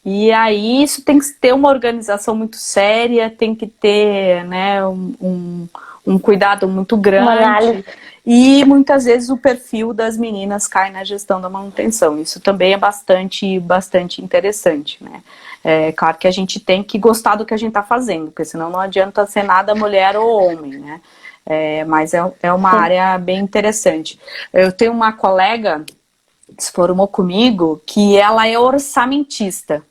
E aí isso tem que ter uma organização muito séria, tem que ter, né, um cuidado muito grande. E muitas vezes o perfil das meninas cai na gestão da manutenção. Isso também é bastante interessante, né? É claro que a gente tem que gostar do que a gente está fazendo, porque senão não adianta ser nada mulher ou homem, né? Mas é uma área bem interessante. Eu tenho uma colega que se formou comigo que ela é orçamentista,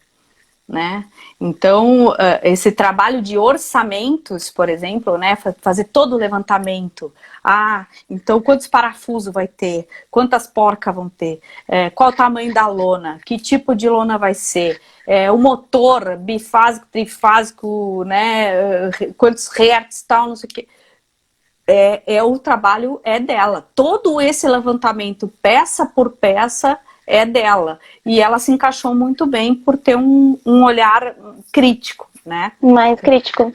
né? Então, esse trabalho de orçamentos, por exemplo, né, fazer todo o levantamento. Então quantos parafusos vai ter? Quantas porcas vão ter? Qual o tamanho da lona? Que tipo de lona vai ser? O motor bifásico, trifásico, né? Quantos hertz, tal, não sei o quê. O trabalho é dela. Todo esse levantamento, peça por peça, é dela. E ela se encaixou muito bem por ter um olhar crítico, né? Mais crítico.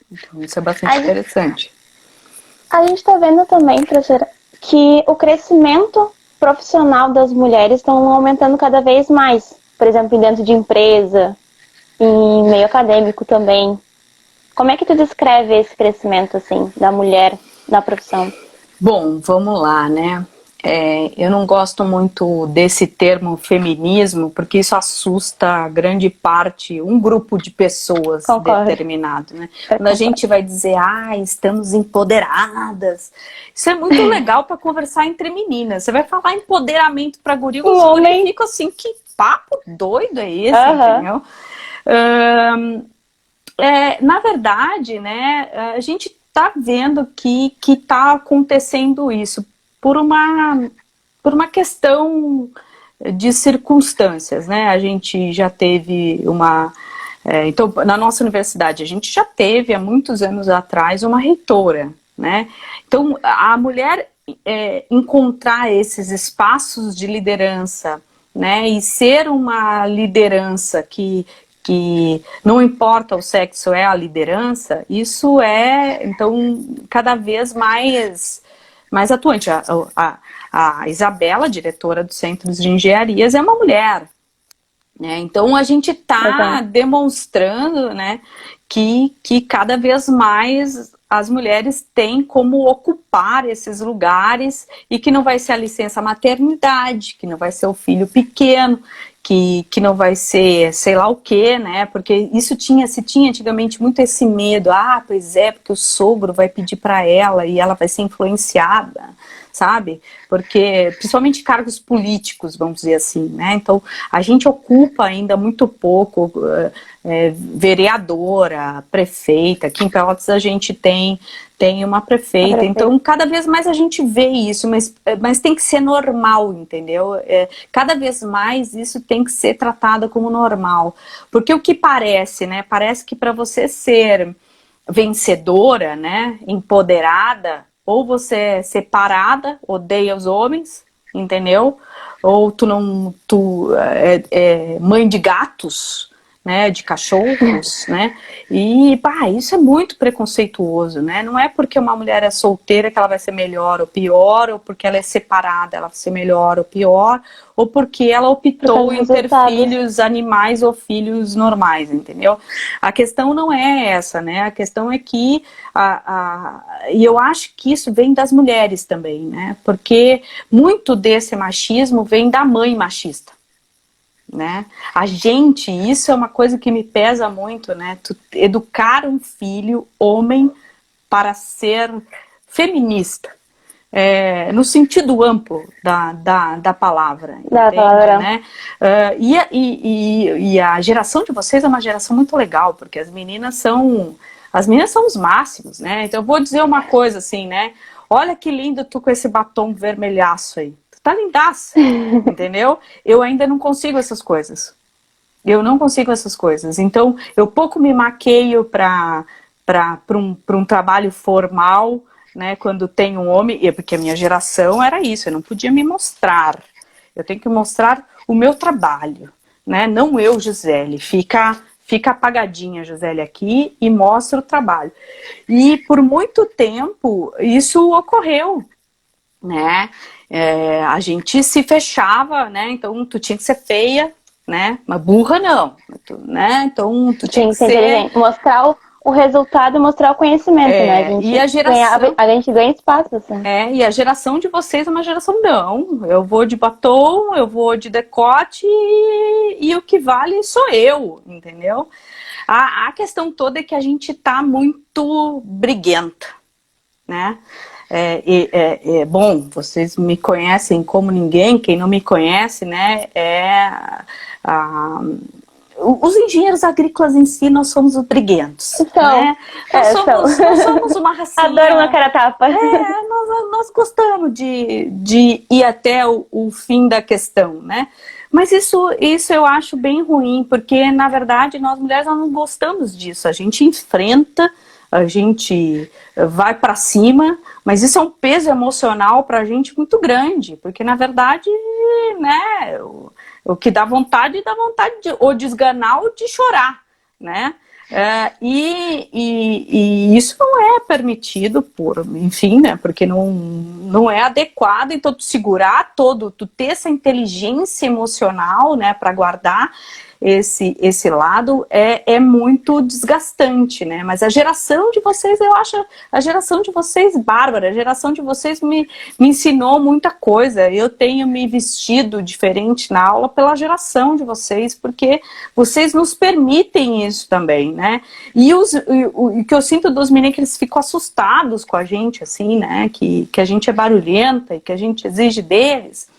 Então, isso é bastante interessante. A gente está vendo também, professora, que o crescimento profissional das mulheres estão aumentando cada vez mais. Por exemplo, dentro de empresa, em meio acadêmico também. Como é que tu descreve esse crescimento, assim, da mulher na profissão? Bom, vamos lá, né? Eu não gosto muito desse termo feminismo, porque isso assusta grande parte, um grupo de pessoas determinado, né? Quando a gente vai dizer, estamos empoderadas, isso é muito legal para conversar entre meninas. Você vai falar empoderamento para guri, os guri ficam assim, que papo doido é esse, entendeu? Na verdade, né, a gente está vendo que está acontecendo isso por uma questão de circunstâncias, né? A gente já teve então, na nossa universidade, a gente já teve, há muitos anos atrás, uma reitora, né? Então, a mulher encontrar esses espaços de liderança, né? E ser uma liderança que não importa o sexo, é a liderança, isso então, cada vez mais atuante. A Isabela, diretora dos Centros de Engenharias, é uma mulher, né? Então a gente está demonstrando, né, que cada vez mais as mulheres têm como ocupar esses lugares e que não vai ser a licença maternidade, que não vai ser o filho pequeno, que não vai ser sei lá o que, né? Porque se tinha antigamente muito esse medo, pois é, porque o sogro vai pedir para ela e ela vai ser influenciada, sabe? Porque, principalmente cargos políticos, vamos dizer assim, né? Então, a gente ocupa ainda muito pouco vereadora, prefeita. Aqui em Pelotas a gente tem uma prefeita, então cada vez mais a gente vê isso, mas tem que ser normal, entendeu? Cada vez mais isso tem que ser tratado como normal, porque o que parece, né? Parece que para você ser vencedora, né? Empoderada, ou você é separada, odeia os homens, entendeu? Ou tu não, tu é mãe de gatos, né, de cachorros, né, e pá, isso é muito preconceituoso, né, não é porque uma mulher é solteira que ela vai ser melhor ou pior, ou porque ela é separada ela vai ser melhor ou pior, ou porque ela optou em ter filhos animais ou filhos normais, entendeu? A questão não é essa, né, a questão é que, e eu acho que isso vem das mulheres também, né, porque muito desse machismo vem da mãe machista. Né? A gente, isso é uma coisa que me pesa muito, né? Tu educar um filho homem para ser feminista, no sentido amplo da palavra, entende, né? E a geração de vocês é uma geração muito legal, porque as meninas são os máximos, né? Então eu vou dizer uma coisa assim, né? Olha que lindo tu com esse batom vermelhaço aí. Tá lindaça, entendeu? Eu ainda não consigo essas coisas. Eu não consigo essas coisas. Então, eu pouco me maqueio para um trabalho formal, né? Quando tem um homem, porque a minha geração era isso, eu não podia me mostrar. Eu tenho que mostrar o meu trabalho, né? Não eu, Gisele. Fica apagadinha, Gisele, aqui e mostra o trabalho. E por muito tempo isso ocorreu, né? A gente se fechava, né? Então tu tinha que ser feia, né? Mas burra não, né? Então tu tinha que ser mostrar o resultado e mostrar o conhecimento, né? A gente ganha espaço, assim. E a geração de vocês é uma geração não. Eu vou de batom, eu vou de decote e o que vale sou eu, entendeu? A questão toda é que a gente tá muito briguenta, né? Bom, vocês me conhecem como ninguém, quem não me conhece, né, os engenheiros agrícolas em si, nós somos os briguentos, né? Nós somos uma racinha. Adoro uma cara tapa. Nós gostamos de ir até o fim da questão, né? Mas isso eu acho bem ruim, porque na verdade nós mulheres nós não gostamos disso, a gente enfrenta, a gente vai para cima, mas isso é um peso emocional para a gente muito grande, porque na verdade, né, o que dá vontade ou de esganar ou de chorar, né? E isso não é permitido enfim, né? Porque não é adequado, então tu segurar tu ter essa inteligência emocional, né, para guardar esse lado é muito desgastante, né? Mas a geração de vocês, eu acho a geração de vocês bárbara, a geração de vocês me ensinou muita coisa. Eu tenho me vestido diferente na aula pela geração de vocês, porque vocês nos permitem isso também, né? E o que eu sinto dos meninos é que eles ficam assustados com a gente, assim, né? Que a gente é barulhenta e que a gente exige deles,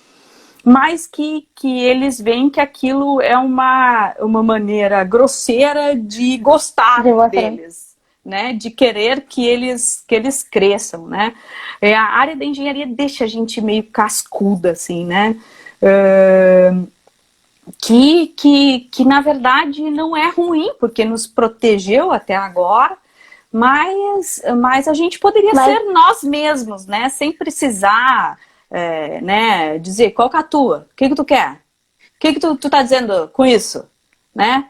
mas que eles veem que aquilo é uma maneira grosseira de gostar deles, né? De querer que eles cresçam, né? A área da engenharia deixa a gente meio cascuda, assim, né? Que na verdade não é ruim, porque nos protegeu até agora, mas a gente poderia ser nós mesmos, né? Sem precisar... né, dizer qual que é a tua, o que tu quer, o que tu tá dizendo com isso, né?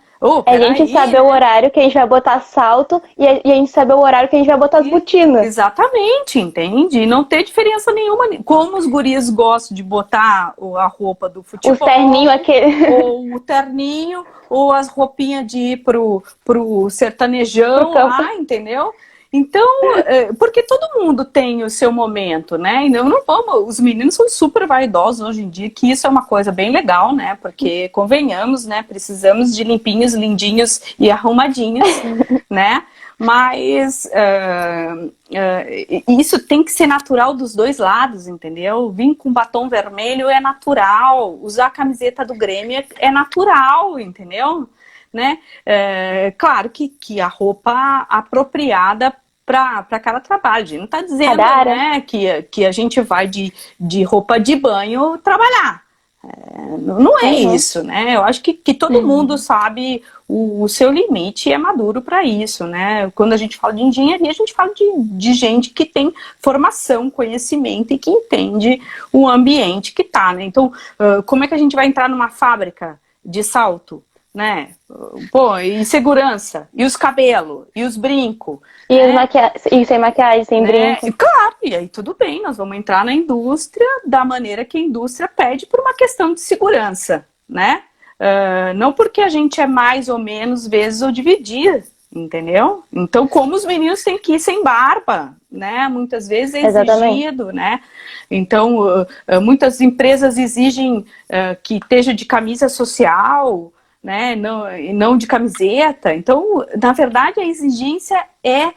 A gente saber o horário que a gente vai botar salto e a gente saber o horário que a gente vai botar as botinas. Exatamente, entende? E não ter diferença nenhuma. Como os guris gostam de botar a roupa do futebol, o terninho aquele, ou o terninho, ou as roupinhas de ir pro sertanejão lá, entendeu? Então, porque todo mundo tem o seu momento, né? Então, não vamos, os meninos são super vaidosos hoje em dia, que isso é uma coisa bem legal, né? Porque, convenhamos, né? Precisamos de limpinhos, lindinhos e arrumadinhos, né? Mas isso tem que ser natural dos dois lados, entendeu? Vir com batom vermelho é natural, usar a camiseta do Grêmio é natural, entendeu? Né? Claro que a roupa apropriada para cada trabalho. A gente não está dizendo, né, que a gente vai de roupa de banho trabalhar, Não é isso, né? Eu acho que todo mundo sabe o seu limite e é maduro para isso, né? Quando a gente fala de engenharia, a gente fala de gente que tem formação, conhecimento e que entende o ambiente que tá, né? Então, como é que a gente vai entrar numa fábrica de salto, né? Pô, e segurança, e os cabelos, e os brincos. E, e sem maquiagem, sem brinco. Claro, e aí tudo bem, nós vamos entrar na indústria da maneira que a indústria pede por uma questão de segurança, né? Não porque a gente é mais ou menos vezes ou dividir, entendeu? Então, como os meninos têm que ir sem barba, né? Muitas vezes é exigido, né? Então, muitas empresas exigem que esteja de camisa social, né? Não de camiseta. Então, na verdade, a exigência é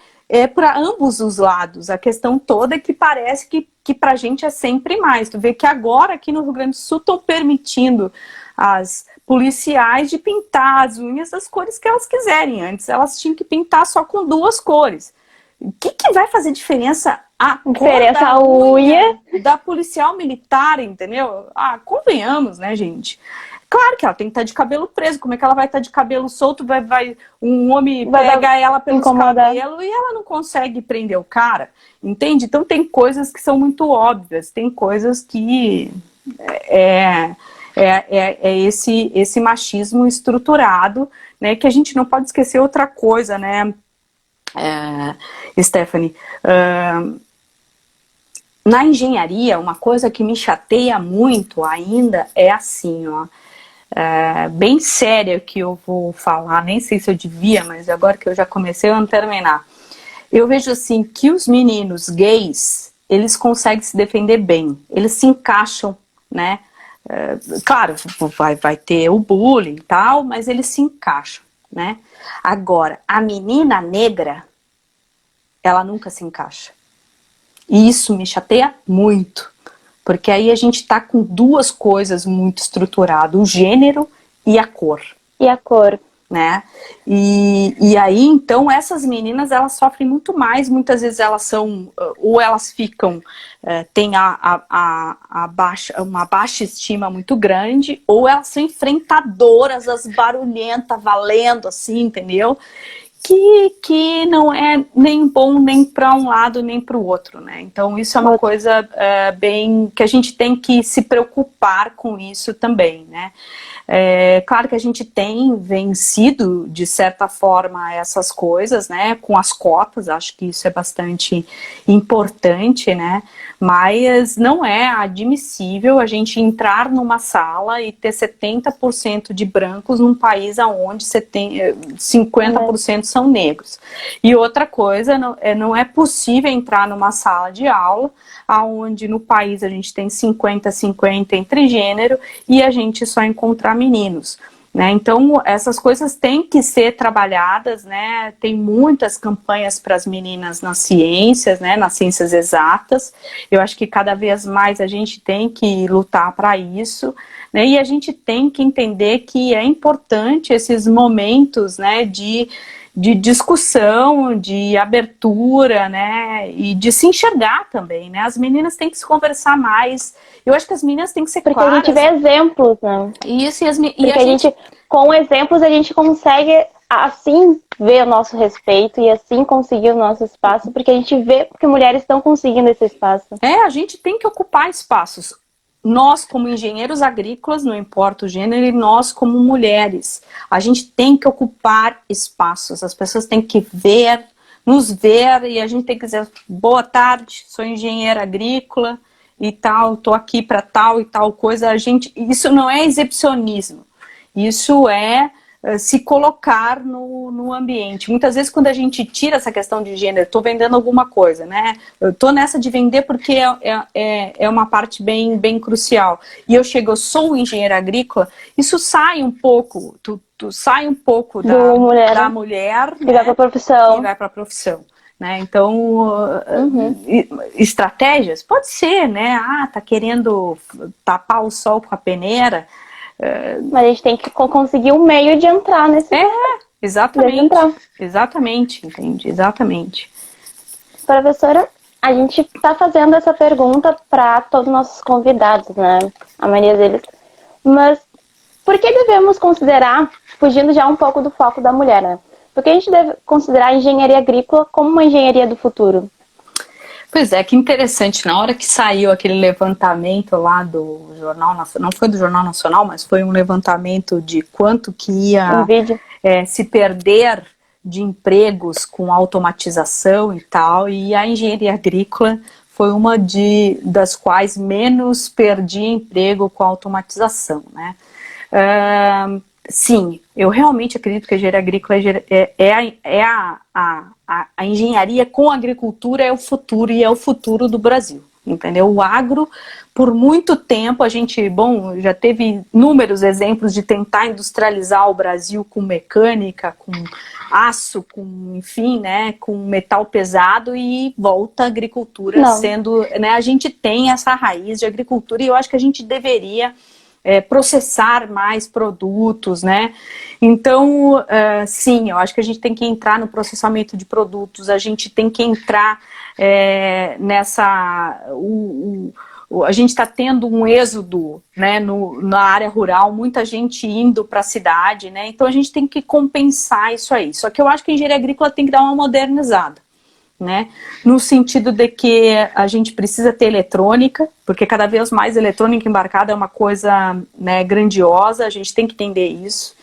para ambos os lados. A questão toda é que parece que para a gente é sempre mais. Tu vê que agora aqui no Rio Grande do Sul estão permitindo as policiais de pintar as unhas das cores que elas quiserem. Antes elas tinham que pintar só com 2 cores. O que vai fazer diferença a unha da policial militar, entendeu? Convenhamos, né, gente? Claro que ela tem que estar de cabelo preso. Como é que ela vai estar de cabelo solto? Um homem pega ela pelos cabelos e ela não consegue prender o cara. Entende? Então tem coisas que são muito óbvias. Tem coisas que esse machismo estruturado, né? Que a gente não pode esquecer outra coisa, né, Stephanie? Na engenharia, uma coisa que me chateia muito ainda é assim, ó. Bem séria que eu vou falar, nem sei se eu devia, mas agora que eu já comecei, eu não terminar. Eu vejo assim que os meninos gays, eles conseguem se defender bem, eles se encaixam, né? Claro, vai ter o bullying e tal, mas eles se encaixam, né? Agora, a menina negra, ela nunca se encaixa. E isso me chateia muito. Porque aí a gente tá com 2 coisas muito estruturadas, o gênero e a cor. E a cor. Né? E aí, então, essas meninas, elas sofrem muito mais, muitas vezes elas são, ou elas ficam, têm uma baixa estima muito grande, ou elas são enfrentadoras, as barulhentas, valendo, assim, entendeu? Que não é nem bom nem para um lado nem para o outro, né? Então isso é uma coisa bem que a gente tem que se preocupar com isso também, né? Claro que a gente tem vencido de certa forma essas coisas, né? Com as cotas, acho que isso é bastante importante, né? Mas não é admissível a gente entrar numa sala e ter 70% de brancos num país onde 50% são negros. E outra coisa, não é possível entrar numa sala de aula onde no país a gente tem 50-50 entre gênero e a gente só encontrar meninos. Né? Então, essas coisas têm que ser trabalhadas, né? Tem muitas campanhas para as meninas nas ciências, né? Nas ciências exatas. Eu acho que cada vez mais a gente tem que lutar para isso, né? E a gente tem que entender que é importante esses momentos, né? De discussão, de abertura, né? E de se enxergar também, né? As meninas têm que se conversar mais. Eu acho que as meninas têm que ser claras. Porque a gente vê exemplos, né? Isso, Porque a gente, com exemplos, a gente consegue, assim, ver o nosso respeito e assim conseguir o nosso espaço, porque a gente vê que mulheres estão conseguindo esse espaço. A gente tem que ocupar espaços. Nós, como engenheiros agrícolas, não importa o gênero, e nós, como mulheres, a gente tem que ocupar espaços. As pessoas têm que nos ver, e a gente tem que dizer, boa tarde, sou engenheira agrícola e tal, estou aqui para tal e tal coisa. Isso não é exibicionismo, isso é se colocar no ambiente. Muitas vezes quando a gente tira essa questão de gênero, estou vendendo alguma coisa, né? Eu estou nessa de vender porque é uma parte bem crucial. E eu sou engenheira agrícola, isso sai um pouco, tu sai um pouco da mulher, e vai para a profissão. E vai para a profissão. Né? Então, estratégias? Pode ser, né? Tá querendo tapar o sol com a peneira. Mas a gente tem que conseguir um meio de entrar nesse... Exatamente. Exatamente, entende? Exatamente. Professora, a gente está fazendo essa pergunta para todos os nossos convidados, né? A maioria deles Mas por que devemos considerar, fugindo já um pouco do foco da mulher, né? Por que a gente deve considerar a engenharia agrícola como uma engenharia do futuro? Pois é, que interessante. Na hora que saiu aquele levantamento lá do Jornal Nacional, não foi do Jornal Nacional, mas foi um levantamento de quanto que Um ia vídeo. se perder de empregos com automatização e tal, e a engenharia agrícola foi uma das quais menos perdia emprego com automatização, né? Sim, eu realmente acredito que a engenharia agrícola a engenharia com a agricultura é o futuro e é o futuro do Brasil, entendeu? O agro, por muito tempo, a gente, bom, já teve inúmeros exemplos de tentar industrializar o Brasil com mecânica, com aço, com, enfim, né, com metal pesado e volta a agricultura sendo, né, a gente tem essa raiz de agricultura e eu acho que a gente deveria processar mais produtos, né? Então, sim, eu acho que a gente tem que entrar no processamento de produtos, a gente tem que entrar a gente está tendo um êxodo, né, na área rural, muita gente indo para a cidade, né? Então a gente tem que compensar isso aí. Só que eu acho que a engenharia agrícola tem que dar uma modernizada, né? No sentido de que a gente precisa ter eletrônica, porque cada vez mais eletrônica embarcada é uma coisa, né, grandiosa, a gente tem que entender isso.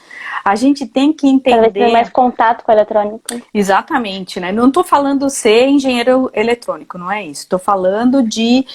A gente tem que entender... Cada vez ter mais contato com a eletrônica. Exatamente, né? Não estou falando ser engenheiro eletrônico, não é isso. Estou falando de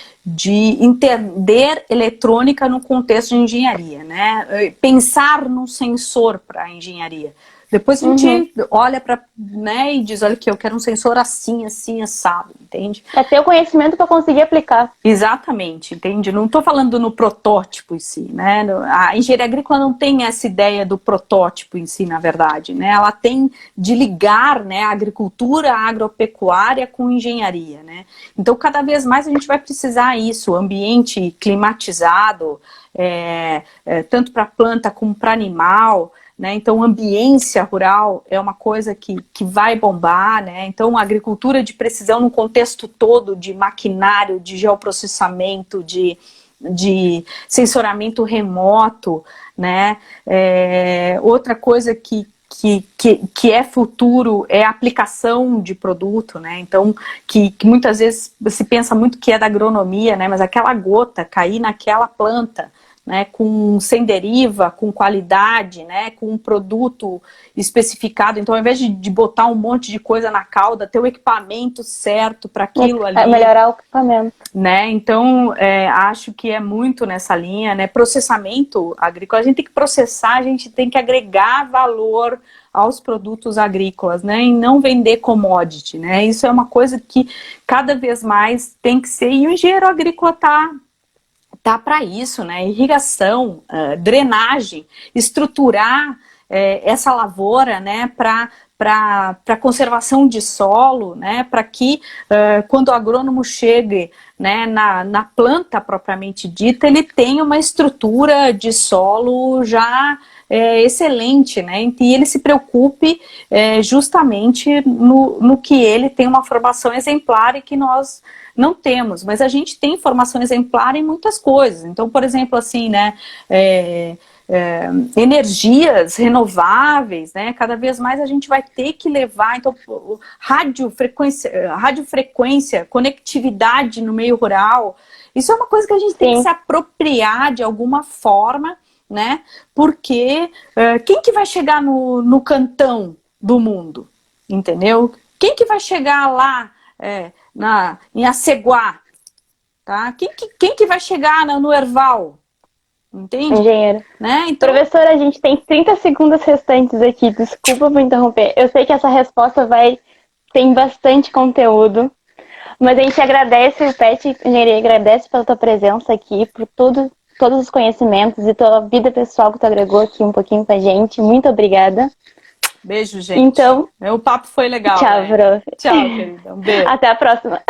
entender eletrônica no contexto de engenharia, né? Pensar num sensor para a engenharia. Depois a gente olha para, né, e diz, olha aqui, eu quero um sensor assim, assim, assado, entende? É ter o conhecimento para conseguir aplicar. Exatamente, entende? Não estou falando no protótipo em si, né? A engenharia agrícola não tem essa ideia do protótipo em si, na verdade, né? Ela tem de ligar, né, a agricultura, a agropecuária com engenharia, né? Então, cada vez mais a gente vai precisar isso, ambiente climatizado, tanto para planta como para animal, né? Então, ambiência rural é uma coisa que vai bombar, né? Então, a agricultura de precisão no contexto todo de maquinário, de geoprocessamento, de sensoramento remoto, né? Outra coisa que é futuro é a aplicação de produto, né? Então, que muitas vezes se pensa muito que é da agronomia, né? Mas aquela gota cair naquela planta, né, sem deriva, com qualidade, né, com um produto especificado. Então, ao invés de botar um monte de coisa na cauda, ter o equipamento certo para aquilo ali. Melhorar o equipamento. Né? Então, acho que é muito nessa linha, né? Processamento agrícola, a gente tem que processar, a gente tem que agregar valor aos produtos agrícolas, né? E não vender commodity, né? Isso é uma coisa que cada vez mais tem que ser, e o engenheiro agrícola tá para isso, né? Irrigação, drenagem, estruturar essa lavoura, né? Para conservação de solo, né? Para que quando o agrônomo chegue, né, na planta propriamente dita, ele tenha uma estrutura de solo já excelente, né? E ele se preocupe justamente no que ele tem uma formação exemplar e que nós não temos, mas a gente tem formação exemplar em muitas coisas. Então, por exemplo, assim, né, energias renováveis, né, cada vez mais a gente vai ter que levar, então, radiofrequência, conectividade no meio rural, isso é uma coisa que a gente tem que se apropriar de alguma forma, né, porque quem que vai chegar no cantão do mundo, entendeu? Quem que vai chegar lá em Aceguá, tá? Quem que vai chegar no Erval? Entende? Engenheiro. Né? Então... Professora, a gente tem 30 segundos restantes aqui, desculpa por interromper. Eu sei que essa resposta tem bastante conteúdo, mas a gente agradece, o PET Engenharia agradece pela tua presença aqui, por todos os conhecimentos e tua vida pessoal que tu agregou aqui um pouquinho com a gente. Muito obrigada. Beijo, gente. Então, o papo foi legal. Tchau, prof. Tchau, querida. Um beijo. Até a próxima.